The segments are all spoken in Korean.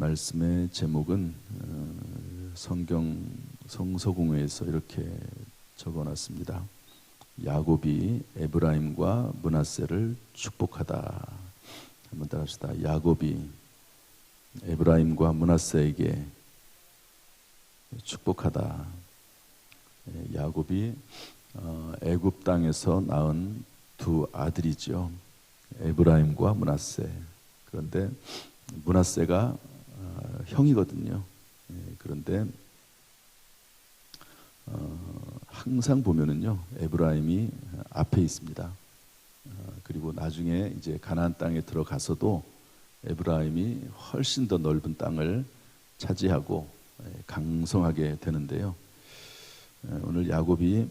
말씀의 제목은 성경 성서공회에서 이렇게 적어놨습니다. 야곱이 에브라임과 므낫세를 축복하다. 한번 따라합시다. 야곱이 에브라임과 므낫세에게 축복하다. 야곱이 애굽 땅에서 낳은 두 아들이죠. 에브라임과 므낫세. 그런데 므낫세가 형이거든요. 그런데 항상 보면은요, 에브라임이 앞에 있습니다. 그리고 나중에 이제 가나안 땅에 들어가서도 에브라임이 훨씬 더 넓은 땅을 차지하고 강성하게 되는데요. 오늘 야곱이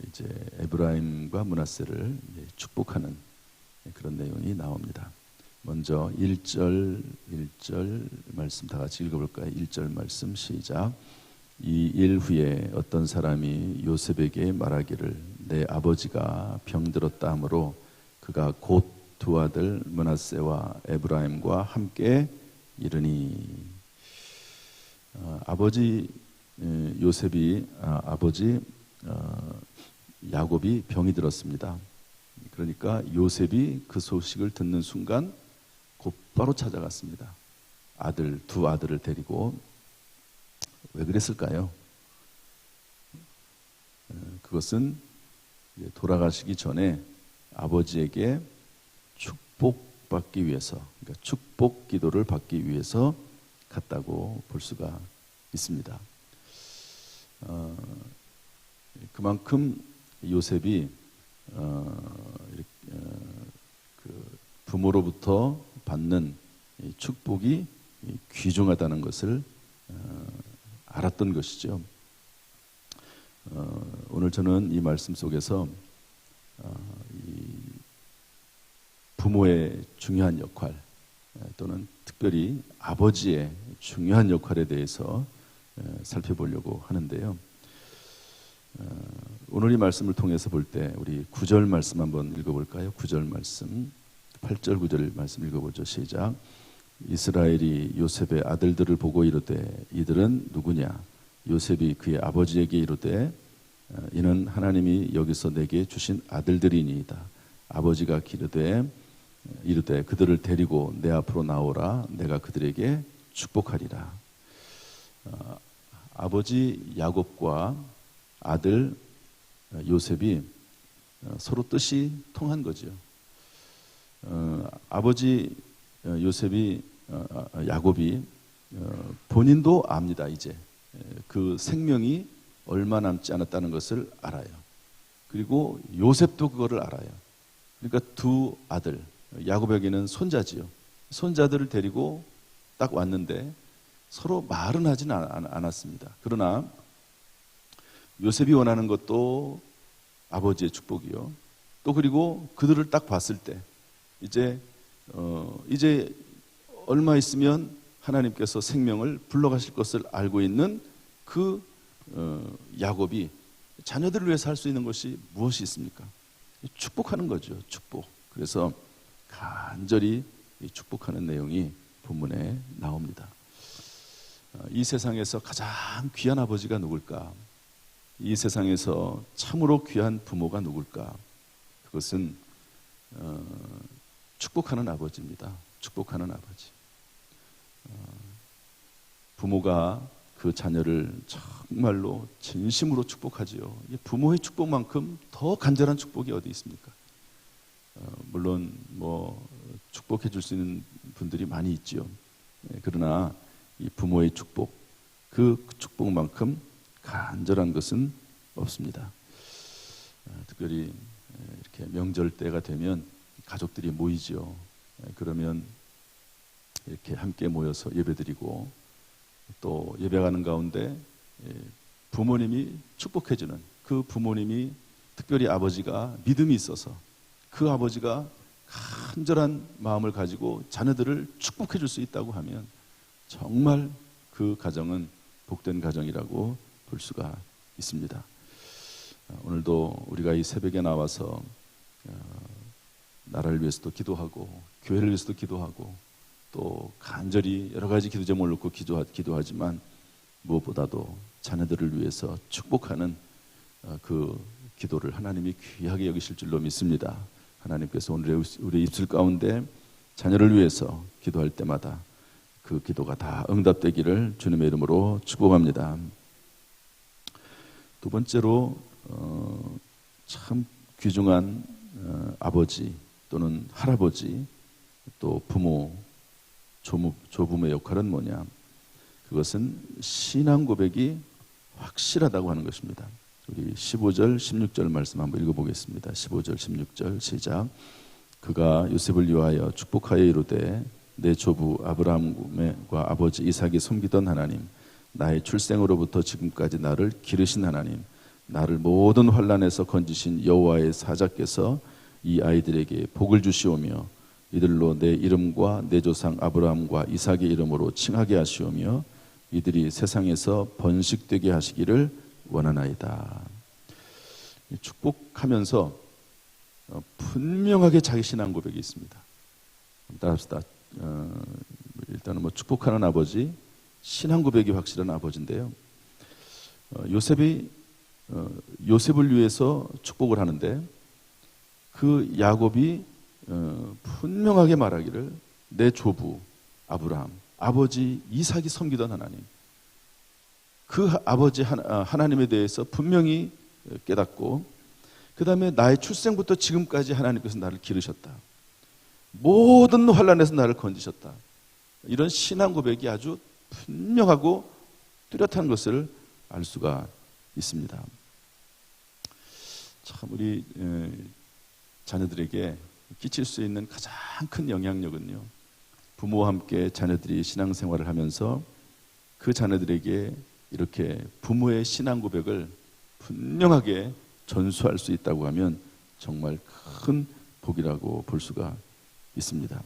이제 에브라임과 므낫세를 축복하는 그런 내용이 나옵니다. 먼저 1절 말씀 다 같이 읽어볼까요? 1절 말씀 시작. 이 일 후에 어떤 사람이 요셉에게 말하기를 내 아버지가 병들었다 하므로 그가 곧 두 아들 므낫세와 에브라임과 함께 이르니. 아버지 요셉이 아버지 야곱이 병이 들었습니다. 그러니까 요셉이 그 소식을 듣는 순간 곧바로 찾아갔습니다. 두 아들을 데리고. 왜 그랬을까요? 그것은 돌아가시기 전에 아버지에게 축복받기 위해서, 그러니까 축복 기도를 받기 위해서 갔다고 볼 수가 있습니다. 그만큼 요셉이 그 부모로부터 받는 축복이 귀중하다는 것을 알았던 것이죠. 오늘 저는 이 말씀 속에서 이 부모의 중요한 역할 또는 특별히 아버지의 중요한 역할에 대해서 살펴보려고 하는데요. 오늘 이 말씀을 통해서 볼 때 우리 9절 말씀 한번 읽어볼까요? 9절 말씀, 8절 9절 말씀 읽어보죠. 시작. 이스라엘이 요셉의 아들들을 보고 이르되 이들은 누구냐? 요셉이 그의 아버지에게 이르되 이는 하나님이 여기서 내게 주신 아들들이니이다. 아버지가 이르되 그들을 데리고 내 앞으로 나오라. 내가 그들에게 축복하리라. 아버지 야곱과 아들 요셉이 서로 뜻이 통한 거죠. 아버지 야곱이 본인도 압니다. 이제 그 생명이 얼마 남지 않았다는 것을 알아요. 그리고 요셉도 그거를 알아요. 그러니까 두 아들, 야곱에게는 손자지요. 손자들을 데리고 딱 왔는데 서로 말은 하지는 않았습니다. 그러나 요셉이 원하는 것도 아버지의 축복이요. 또 그리고 그들을 딱 봤을 때 이제 얼마 있으면 하나님께서 생명을 불러가실 것을 알고 있는 그 야곱이 자녀들을 위해서 할 수 있는 것이 무엇이 있습니까? 축복하는 거죠. 축복. 그래서 간절히 축복하는 내용이 본문에 나옵니다. 이 세상에서 가장 귀한 아버지가 누굴까? 이 세상에서 참으로 귀한 부모가 누굴까? 그것은 축복하는 아버지입니다. 축복하는 아버지. 부모가 그 자녀를 정말로 진심으로 축복하지요. 부모의 축복만큼 더 간절한 축복이 어디 있습니까? 물론 축복해 줄 수 있는 분들이 많이 있지요. 그러나 이 부모의 축복, 그 축복만큼 간절한 것은 없습니다. 특별히 이렇게 명절 때가 되면 가족들이 모이죠. 그러면 이렇게 함께 모여서 예배드리고 또 예배가는 가운데 부모님이 축복해주는 그 부모님이 특별히 아버지가 믿음이 있어서 그 아버지가 간절한 마음을 가지고 자녀들을 축복해 줄 수 있다고 하면 정말 그 가정은 복된 가정이라고 볼 수가 있습니다. 오늘도 우리가 이 새벽에 나와서 나라를 위해서도 기도하고 교회를 위해서도 기도하고 또 간절히 여러 가지 기도 제목을 놓고 기도하지만 무엇보다도 자녀들을 위해서 축복하는 그 기도를 하나님이 귀하게 여기실 줄로 믿습니다. 하나님께서 오늘 우리 입술 가운데 자녀를 위해서 기도할 때마다 그 기도가 다 응답되기를 주님의 이름으로 축복합니다. 두 번째로 참 귀중한 아버지 또는 할아버지 또 부모, 조부모의 역할은 뭐냐? 그것은 신앙 고백이 확실하다고 하는 것입니다. 우리 15절, 16절 말씀 한번 읽어보겠습니다. 15절, 16절 시작. 그가 요셉을 위하여 축복하여 이르되 내 조부 아브라함과 아버지 이삭이 섬기던 하나님, 나의 출생으로부터 지금까지 나를 기르신 하나님, 나를 모든 환난에서 건지신 여호와의 사자께서 이 아이들에게 복을 주시오며 이들로 내 이름과 내 조상 아브라함과 이삭의 이름으로 칭하게 하시오며 이들이 세상에서 번식되게 하시기를 원하나이다. 축복하면서 분명하게 자기 신앙 고백이 있습니다. 따라합시다. 일단은 축복하는 아버지, 신앙 고백이 확실한 아버지인데요. 요셉을 위해서 축복을 하는데 그 야곱이 분명하게 말하기를 내 조부 아브라함, 아버지 이삭이 섬기던 하나님, 그 아버지 하나님에 대해서 분명히 깨닫고 그 다음에 나의 출생부터 지금까지 하나님께서 나를 기르셨다. 모든 환난에서 나를 건지셨다. 이런 신앙 고백이 아주 분명하고 뚜렷한 것을 알 수가 있습니다. 참 우리 자녀들에게 끼칠 수 있는 가장 큰 영향력은요, 부모와 함께 자녀들이 신앙생활을 하면서 그 자녀들에게 이렇게 부모의 신앙 고백을 분명하게 전수할 수 있다고 하면 정말 큰 복이라고 볼 수가 있습니다.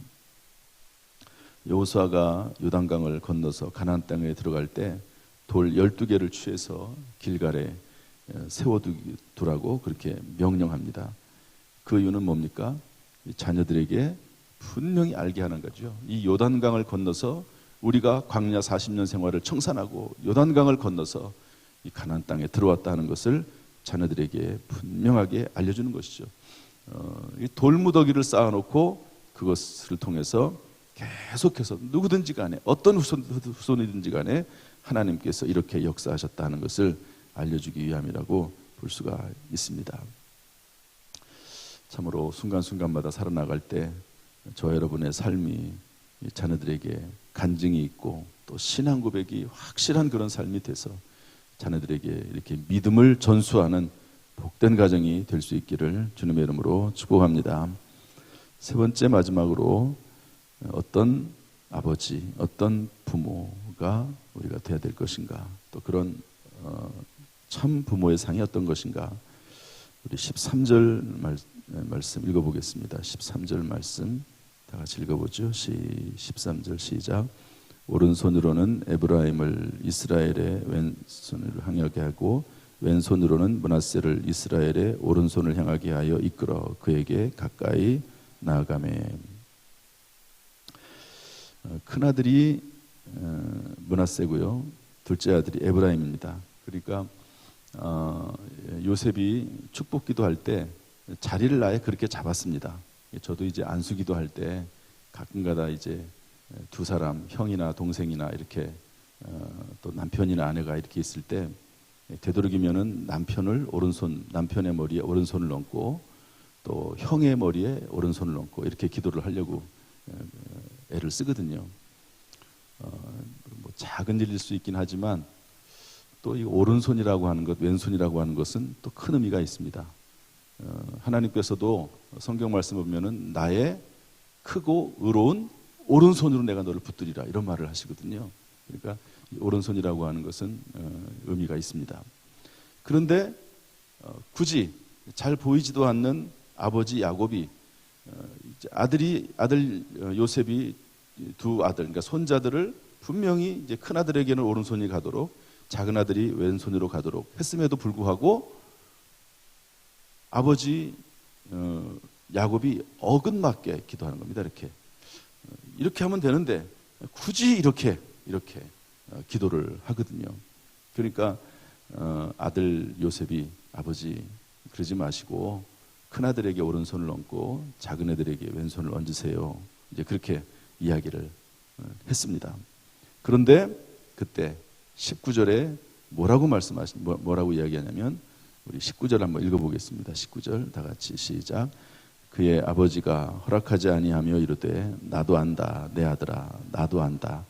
여호수아가 요단강을 건너서 가나안 땅에 들어갈 때 돌 12개를 취해서 길갈에 세워두라고 그렇게 명령합니다. 그 이유는 뭡니까? 자녀들에게 분명히 알게 하는 거죠. 이 요단강을 건너서 우리가 광야 40년 생활을 청산하고 요단강을 건너서 이 가나안 땅에 들어왔다 하는 것을 자녀들에게 분명하게 알려주는 것이죠. 이 돌무더기를 쌓아놓고 그것을 통해서 계속해서 누구든지 간에 어떤 후손이든지 간에 하나님께서 이렇게 역사하셨다는 것을 알려주기 위함이라고 볼 수가 있습니다. 참으로 순간순간마다 살아나갈 때 저 여러분의 삶이 자녀들에게 간증이 있고 또 신앙 고백이 확실한 그런 삶이 돼서 자녀들에게 이렇게 믿음을 전수하는 복된 가정이 될 수 있기를 주님의 이름으로 축복합니다. 세 번째 마지막으로 어떤 아버지, 어떤 부모가 우리가 돼야 될 것인가, 또 그런 참 부모의 상이 어떤 것인가. 우리 13절 말씀 읽어보겠습니다. 13절 말씀 다 같이 읽어보죠. 13절 시작. 오른손으로는 에브라임을 이스라엘의 왼손을 향하게 하고 왼손으로는 므낫세를 이스라엘의 오른손을 향하게 하여 이끌어 그에게 가까이 나아가매. 큰아들이 므낫세고요, 둘째 아들이 에브라임입니다. 그러니까 요셉이 축복 기도할 때 자리를 아예 그렇게 잡았습니다. 저도 이제 안수 기도할 때 가끔가다 이제 두 사람, 형이나 동생이나 이렇게 또 남편이나 아내가 이렇게 있을 때 되도록이면은 남편의 머리에 오른손을 얹고 또 형의 머리에 오른손을 얹고 이렇게 기도를 하려고 애를 쓰거든요. 뭐 작은 일일 수 있긴 하지만 또 이 오른손이라고 하는 것, 왼손이라고 하는 것은 또 큰 의미가 있습니다. 하나님께서도 성경 말씀 보면은 나의 크고 의로운 오른손으로 내가 너를 붙들리라 이런 말을 하시거든요. 그러니까 이 오른손이라고 하는 것은 의미가 있습니다. 그런데 굳이 잘 보이지도 않는 아버지 야곱이 아들 요셉이 두 아들, 그러니까 손자들을 분명히 이제 큰 아들에게는 오른손이 가도록 작은 아들이 왼손으로 가도록 했음에도 불구하고 아버지 야곱이 어긋맞게 기도하는 겁니다. 이렇게 이렇게 하면 되는데 굳이 이렇게 기도를 하거든요. 그러니까 아들 요셉이 아버지 그러지 마시고 큰아들에게 오른손을 얹고 작은애들에게 왼손을 얹으세요. 이제 그렇게 이야기를 했습니다. 그런데 그때 19절에 뭐라고 이야기하냐면 우리 19절 한번 읽어보겠습니다. 19절 다 같이 시작. 그의 아버지가 허락하지 아니하며 이르되 나도 안다 내 아들아 나도 안다.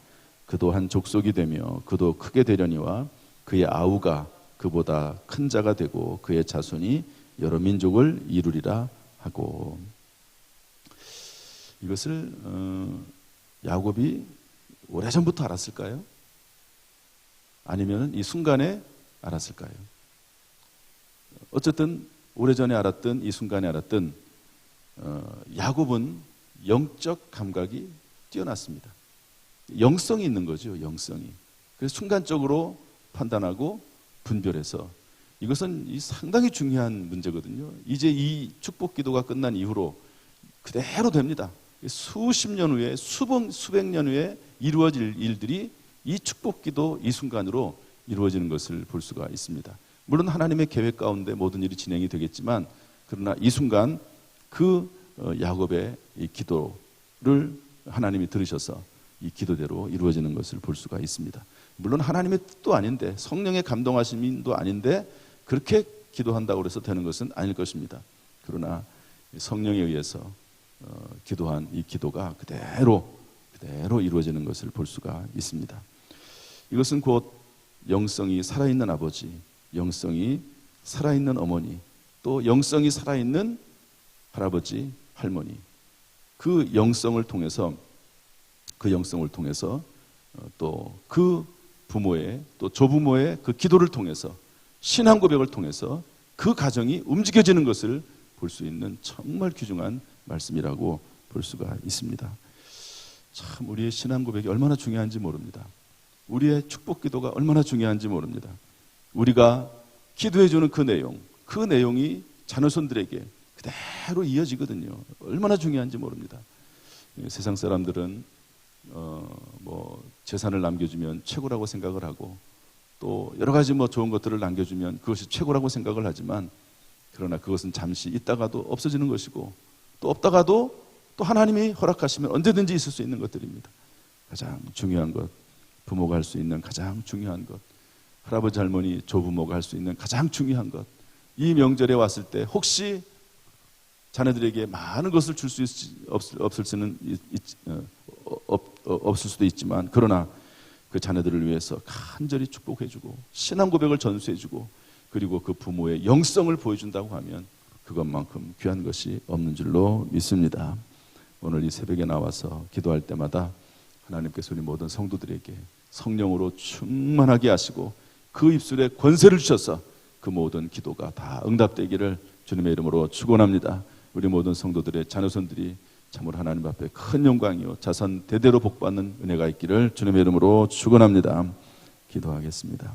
그도 한 족속이 되며 그도 크게 되려니와 그의 아우가 그보다 큰 자가 되고 그의 자손이 여러 민족을 이루리라 하고. 이것을 야곱이 오래전부터 알았을까요? 아니면 이 순간에 알았을까요? 어쨌든 오래전에 알았든 이 순간에 알았든 야곱은 영적 감각이 뛰어났습니다. 영성이 있는 거죠. 영성이. 그래서 순간적으로 판단하고 분별해서, 이것은 상당히 중요한 문제거든요. 이제 이 축복 기도가 끝난 이후로 그대로 됩니다. 수십 년 후에 수백 년 후에 이루어질 일들이 이 축복 기도 이 순간으로 이루어지는 것을 볼 수가 있습니다. 물론 하나님의 계획 가운데 모든 일이 진행이 되겠지만, 그러나 이 순간 그 야곱의 이 기도를 하나님이 들으셔서 이 기도대로 이루어지는 것을 볼 수가 있습니다. 물론 하나님의 뜻도 아닌데, 성령의 감동하심도 아닌데 그렇게 기도한다고 해서 되는 것은 아닐 것입니다. 그러나 성령에 의해서 기도한 이 기도가 그대로 이루어지는 것을 볼 수가 있습니다. 이것은 곧 영성이 살아있는 아버지, 영성이 살아있는 어머니, 또 영성이 살아있는 할아버지, 할머니, 그 영성을 통해서 또 그 부모의 또 조부모의 그 기도를 통해서, 신앙 고백을 통해서 그 가정이 움직여지는 것을 볼 수 있는 정말 귀중한 말씀이라고 볼 수가 있습니다. 참 우리의 신앙 고백이 얼마나 중요한지 모릅니다. 우리의 축복 기도가 얼마나 중요한지 모릅니다. 우리가 기도해주는 그 내용이 자녀손들에게 그대로 이어지거든요. 얼마나 중요한지 모릅니다. 세상 사람들은 재산을 남겨주면 최고라고 생각을 하고, 또 여러 가지 좋은 것들을 남겨주면 그것이 최고라고 생각을 하지만, 그러나 그것은 잠시 있다가도 없어지는 것이고, 또 없다가도 또 하나님이 허락하시면 언제든지 있을 수 있는 것들입니다. 가장 중요한 것, 부모가 할 수 있는 가장 중요한 것, 할아버지 할머니 조부모가 할 수 있는 가장 중요한 것, 이 명절에 왔을 때 혹시 자녀들에게 많은 것을 줄 수 없을 수도 있지만, 그러나 그 자녀들을 위해서 간절히 축복해주고 신앙 고백을 전수해주고, 그리고 그 부모의 영성을 보여준다고 하면 그것만큼 귀한 것이 없는 줄로 믿습니다. 오늘 이 새벽에 나와서 기도할 때마다 하나님께서 우리 모든 성도들에게 성령으로 충만하게 하시고 그 입술에 권세를 주셔서 그 모든 기도가 다 응답되기를 주님의 이름으로 축원합니다. 우리 모든 성도들의 자녀손들이 참으로 하나님 앞에 큰 영광이요 자손 대대로 복받는 은혜가 있기를 주님의 이름으로 축원합니다. 기도하겠습니다.